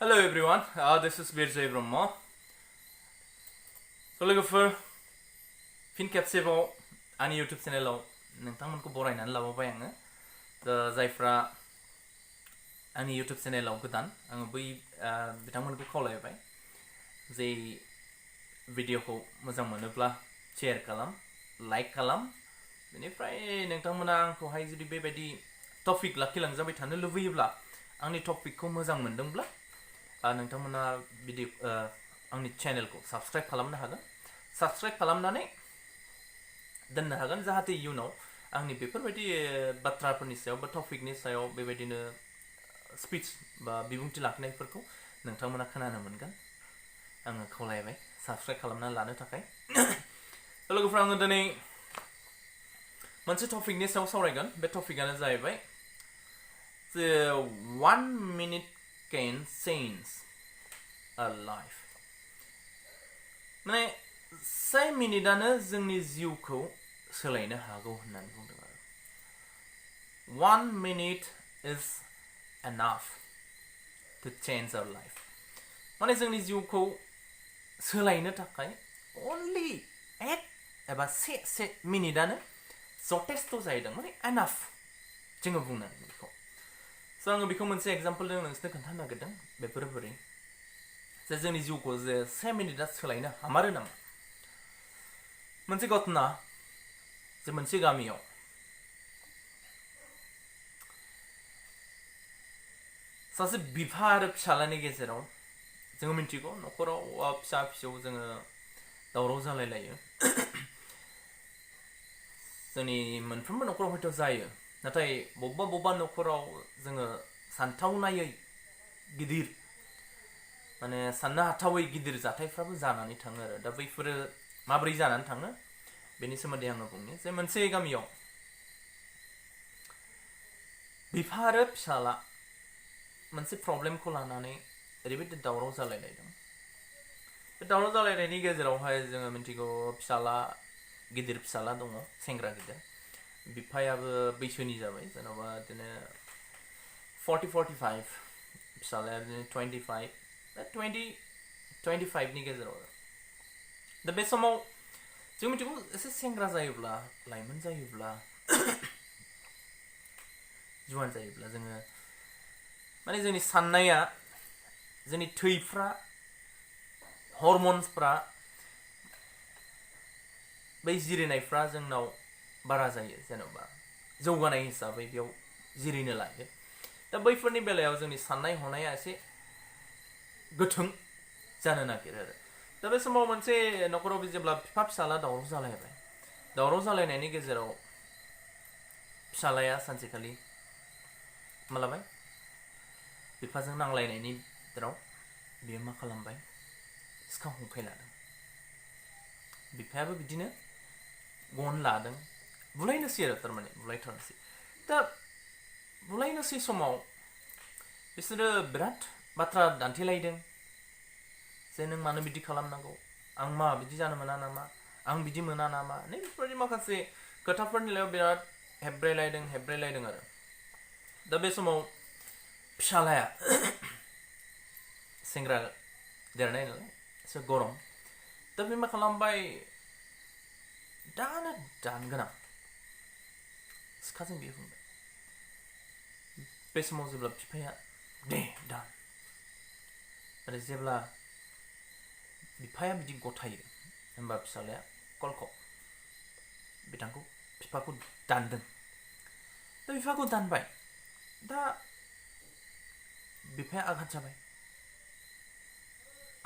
Hello everyone, this is Birzai Brahma. So लोगोफोर फिन खेबसेबाव आंनि YouTube चेनेलाव नोंथांमोनखौ बरायनानै लाबावबाय आङो जायफ्रा आंनि YouTube चेनेलाव गोदान आङो बै बिथांमोनखौ खावलायबाय जे भिडिअखौ मोजां मोनोब्ला शेयार खालाम लाइक खालाम बेनिफ्राय नोंथांमोना आंखौहाय जुदि बेबायदि टपिक लाखिलांजाबाय थानो लुबैयोब्ला आंनि टपिकखौ मोजां मोनदोंब्ला नोंथांमोना आंनि चेनेलखौ साबस्क्राइब खालामनो हागोन साबस्क्राइब खालामनानै दोननो हागोन जाहाथे इयुनाव आंनि बेफोरबायदि बाथ्राफोरनि सायाव बा टपिकनि सायाव बेबायदिनो स्पिच बा बिबुंथि लाखिनायफोरखौ नोंथांमोना खोनानो मोनगोन आङो खावलायबाय साबस्क्राइब खालामनानै लानो थाखाय लोगोफोर आङो दिनै मोनसे टपिकनि सायाव सावरायगोन बे टपिकआनो जाहैबाय जे 1 minute can change a life माने 1 मिनिटानो जोंनि जिउखौ सोलायनो हागौ होननानै बुंदों आरो 1 minute is enough to change our life माने जोंनि जिउखौ सोलायनो थाखाय only 1 एबा 1 मिनिटानो जथेस्थ जाहैदों माने एनाफ जोङो बुंनांगोन बेखौ स' आङो बेखौ मोनसे एग्जाम्पलजों नोंसोरनो खोन्थानो नागिरदों बेफोरो बोरै जे जोंनि जिउखौ जे 1 मिनिटआ सोलायनो हामारो नामा मोनसे घटना जे मोनसे गामियाव सासे बिफा आरो फिसालानि गेजेराव जोङो मिन्थिगौ न'खराव फिसा फिसौ जोङो दावराव जालायलायो जोंनि मोनफ्रोमबो न'खराव हयथ' जायो नाथाय बबेबा न'खराव जोङो सानथावनायै गिदिर माने साननो हाथावै गिदिर जाथायफ्राबो जानानै थाङो आरो दा बैफोरो माबोरै जानानै थाङो बेनि सोमोन्दै आङो बुंनि जे मोनसे गामियाव बिफा आरो फिसाला मोनसे प्रब्लेमखौ लानानै ओरैबायदि दावराव जालायलायदों बे दावराव जालायनायनि गेजेरावहाय जोङो मिन्थिगौ गिदिर फिसाला दङ सेंग्रा गिदिर बिफायाबो बैसोनि जाबाय जेन'बा बिदिनो 40-45 फिसालाया बिदिनो 25-25नि गेजेराव दा बे समाव जों मिथिगौ एसे सेंग्रा जायोब्ला लाइमोन जायोब्ला जुवान जायोब्ला जोङो माने जोंनि साननाया जोंनि थैफ्रा हरमन्सफ्रा बै जिरायनायफ्रा जोंनाव बारा जायो जेन'बा जौगानाय हिसाबै बेयाव जिरायनो लायो दा बैफोरनि बेलायाव जोंनि साननाय हनाया एसे गोथों जानो नागिरो आरो दा बे समाव मोनसे न'खराव जेब्ला बिफा फिसाला दावराव जालायनायनि गेजेराव फिसालाया सानसेखालि मालाबाय बिफाजों नांलायनायनि गेजेराव बियो मा खालामबाय सिखा खंखाइ लादों बिफायाबो बिदिनो गन लादों बुलायनोसै आरो थारमाने बुलायथारनोसै दा बुलायनोसै समाव बिसोरो बिराद बाथ्रा दान्थेलायदों जे नों मानो बिदि खालामनांगौ आं मा बिदि जानो मोना नामा आं बिदि मोना नामा नै बेफोरबायदि माखासे खोथाफोरनि सायाव बिराद हेब्रायलायदों आरो दा बे समाव फिसालाया सेंग्रा देरनाय नालाय एसे गरम दा बे मा खालामबाय दानगोनां सिखाजों बियो बुंबाय बे समाव जेब्ला बिफाया दे दान आरो जेब्ला बिफाया बिदि गथायो होनबा फिसालाया कलखौ बिफाखौ दानदों दा बिफाखौ दानबाय दा बिफाया आघात जाबाय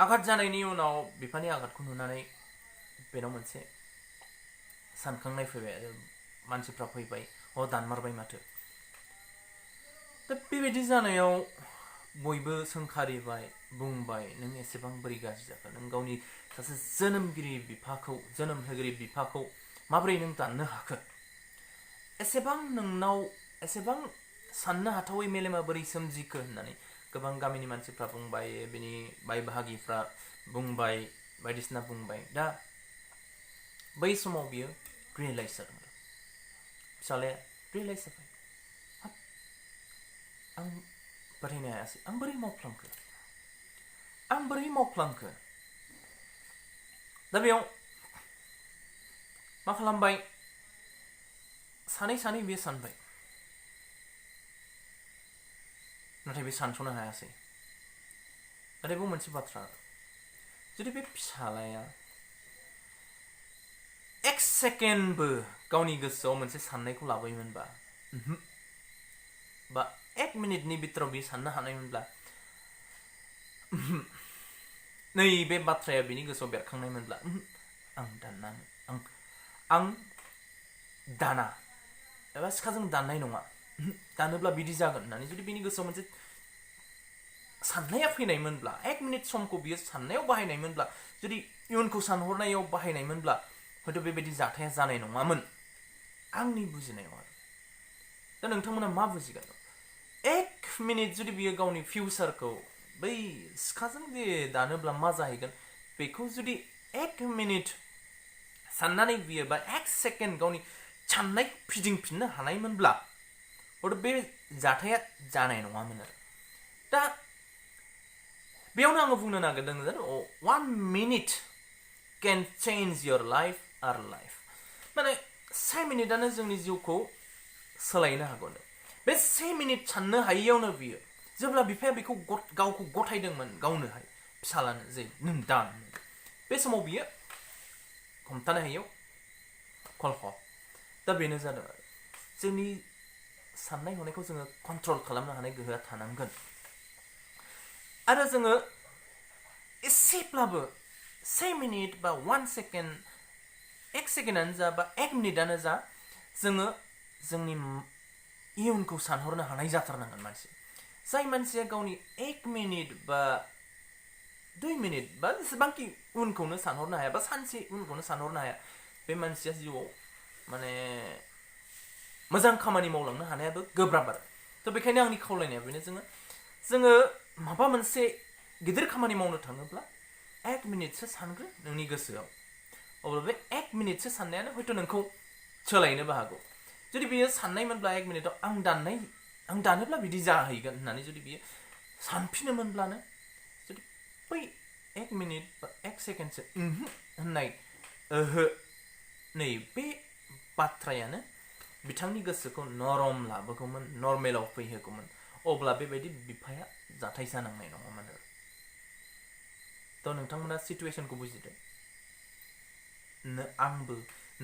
आघात जानायनि उनाव बिफानि आघातखौ नुनानै बेनाव मोनसे सानखांनाय फैबाय आरो मानसिफ्रा फैबाय दानमारबाय माथो दा बेबायदि जानायाव बयबो सोंखारिबाय बुंबाय नों एसेबां बोरै गाज्रि जाखो नों गावनि सासे जोनोम होगिरि बिफाखौ माबोरै नों दाननो हाखो नोंनाव एसेबां साननो हाथावै मेलेमा बोरै सोमजिखो होननानै गोबां गामिनि मानसिफ्रा बुंबाय बिनि बाय बाहागिफ्रा बुंबाय बायदिसिना बुंबाय दा बै समाव बियो रियेलाइज जादों फिसालाया रियेलाइज जाबाय आं फोथायनो हायासै आं बोरै मावफ्लांखो आं बोरै मावफ्लांखो दा बेयाव मा खालामबाय सानै बियो सानबाय नाथाय बे सानस'नो हायासै नाथाय बेयाव मोनसे बाथ्रा जुदि बे फिसालाया एक सेकेन्डबो गावनि गोसोआव मोनसे साननायखौ लाबोयोमोनबा बा एक मिनिटनि बिथोराव बियो साननो हानायमोनब्ला नैबे बाथ्राया बिनि गोसोआव बेरखांनायमोनब्ला आं दाननाङो आं दाना एबा सिखाजों दाननाय नङा दानोब्ला बिदि जागोन होननानै जुदि बिनि गोसोआव मोनसे साननाया फैनायमोनब्ला एक मिनिट समखौ बियो साननायाव बाहायनायमोनब्ला जुदि इयुनखौ सानहरनायाव बाहायनायमोनब्ला हयथ' बेबायदि जाथाया जानाय नङामोन आंनि बुजिनायाव आरो दा नोंथांमोना मा बुजिगोन एक मिनिट जुदि बियो गावनि फिउचारखौ बै सिखाजों जे दानोब्ला मा जाहैगोन बेखौ जुदि एक मिनिट साननानै बियो बा एक सेकेन्ड गावनि साननाय फिदिंफिननो हानायमोनब्ला हयथ' बे जाथाया जानाय नङामोन आरो दा बेयावनो आङो बुंनो नागिरदों जे 1 minute can change your life or life माने 1 मिनिटानो जोंनि जिउखौ सोलायनो हागौ बे 1 मिनिट साननो हायियावनो बियो जेब्ला बिफाया बेखौ गावखौ गथायदोंमोन गावनोहाय फिसालानो जे नों दान बे समाव बियो हमथानो हायियाव कलह दा बेनो जादों आरो जोंनि साननाय हनायखौ जोङो कन्ट्रल खालामनो हानाय गोहोआ थानांगोन आरो जोङो एसेब्लाबो 1 मिनिट बा 1 सेकेन्ड एक सेकेन्डानो जा बा एक मिनिटानो जा जोङो जोंनि इयुनखौ सानहरनो हानाय जाथारनांगोन मानसि जाय मानसिया गावनि एक मिनिट बा 2 मिनिट बा जेसेबांखि उनखौनो सानहरनो हाया बा सानसे उनखौनो सानहरनो हाया बे मानसिया जिउआव माने मोजां खामानि मावलांनो हानायाबो गोब्राब आरो थ' बेखायनो आंनि खावलायनाया बेनो जोङो माबा मोनसे गिदिर खामानि मावनो थाङोब्ला एक मिनिटसो सानग्रो नोंनि गोसोआव अब्ला बे एक मिनिटसो साननायानो हयथ' नोंखौ सोलायनोबो हागौ जुदि बियो साननायमोनब्ला एक मिनिटाव आं दानोब्ला बिदि जाहैगोन होननानै जुदि बियो सानफिनोमोनब्लानो जुदि बै एक मिनिट बा एक सेकेन्डसो होननाय नै बे बाथ्रायानो बिथांनि गोसोखौ नरम लाबोगौमोन नर्मेलाव फैहोगौमोन अब्ला बेबायदि बिफाया जाथाय जानांनाय नङामोन आरो थ' नोंथांमोना सिटुवेसनखौ बुजिदों आंबो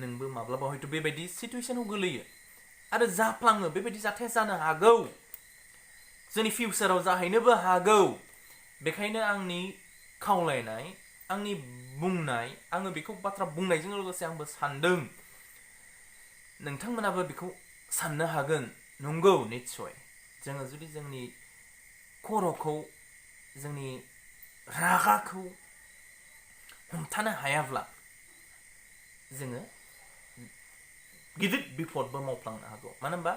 नोंबो माब्लाबा हयथ' बेबायदि सिटुवेसनाव गोलैयो आरो जाफ्लाङो बेबायदि जाथाया जानो हागौ जोंनि फिउचाराव जाहैनोबो हागौ बेखायनो आंनि खावलायनाय आंनि बुंनाय आङो बेखौ बाथ्रा बुंनायजों लोगोसे आंबो सानदों नोंथांमोनाबो बेखौ साननो हागोन नंगौ निस्सय जोङो जुदि जोंनि खर'खौ जोंनि रागाखौ हमथानो हायाब्ला जोङो गिदिर बिपदबो मावफ्लांनो हागौ मानो होनबा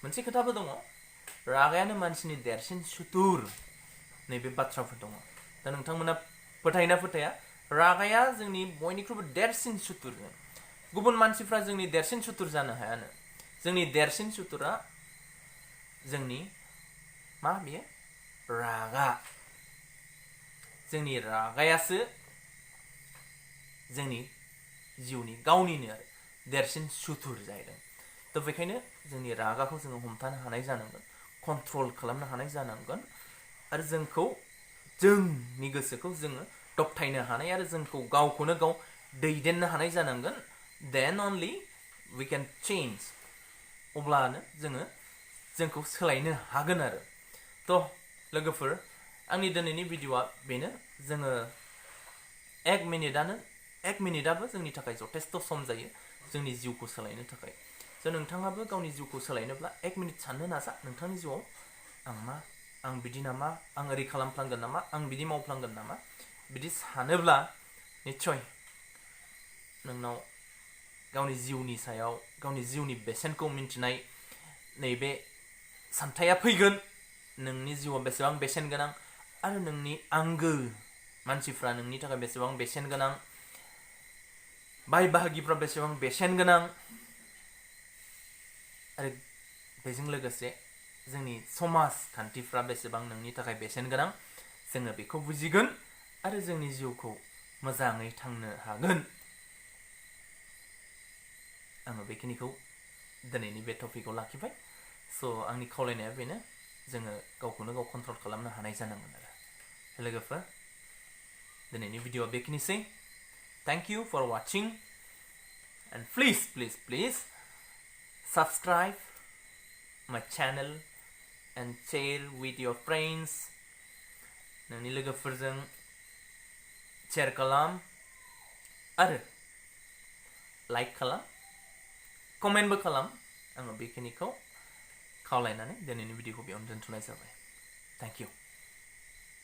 मोनसे खोथाबो दङ रागायानो मानसिनि देरसिन सुथुर नैबे बाथ्राफोर दङ दा नोंथांमोना फोथायोना फोथाया रागाया जोंनि बयनिख्रुइबो देरसिन सुथुर गुबुन मानसिफ्रा जोंनि देरसिन सुथुर जानो हायानो जोंनि देरसिन सुथुरा जोंनि मा बेयो रागा जोंनि रागायासो जोंनि जिउनि गावनिनो आरो देरसिन सुथुर जाहैदों थ' बेखायनो जोंनि रागाखौ जोङो हमथानो हानाय जानांगोन कन्ट्रल खालामनो हानाय जानांगोन आरो जोंनि गोसोखौ जोङो दबथायनो हानाय आरो जोंखौ गावखौनो गाव दैदेननो हानाय जानांगोन देन अनलि वी कैन चेन्ज अब्लानो जोंखौ सोलायनो हागोन आरो थ' लोगोफोर आंनि दिनैनि भिडिअ'आ बेनो जोङो एक मिनिटाबो जोंनि थाखाय जथेस्थ' सम जायो जोंनि जिउखौ सोलायनो थाखाय स' नोंथाङाबो गावनि जिउखौ सोलायनोब्ला एक मिनिट साननो नाजा नोंथांनि जिउआव आं बिदि नामा आं ओरै खालामफ्लांगोन नामा आं बिदि मावफ्लांगोन नामा बिदि सानोब्ला निस्सय नोंनाव गावनि जिउनि सायाव गावनि जिउनि बेसेनखौ मिन्थिनाय नैबे सानथाया फैगोन नोंनि जिउआ बेसेबां बेसेन गोनां आरो नोंनि आंगो मानसिफ्रा नोंनि थाखाय बेसेबां बेसेन गोनां बाय बाहागिफ्रा बेसेबां बेसेन गोनां आरो बेजों लोगोसे जोंनि समाजखान्थिफ्रा बेसेबां नोंनि थाखाय बेसेन गोनां जोङो बेखौ बुजिगोन आरो जोंनि जिउखौ मोजाङै थांनो हागोन आङो बेखिनिखौ दिनैनि बे टपिकआव लाखिबाय स' आंनि खावलायनाया बेनो जोङो गावखौनो गाव कन्ट्रल खालामनो हानाय जानांगोन आरो लोगोफोर दिनैनि भिडिअ'आ बेखिनिसै thank you for watching and please subscribe my channel and share with your friends नोंनि लोगोफोरजों शेयार खालाम आरो लाइक खालाम कमेन्टबो खालाम आङो बेखिनिखौ खावलायनानै दिनैनि भिडिअ'खौ बेयावनो दोनथ'नाय जाबाय थेंक इउ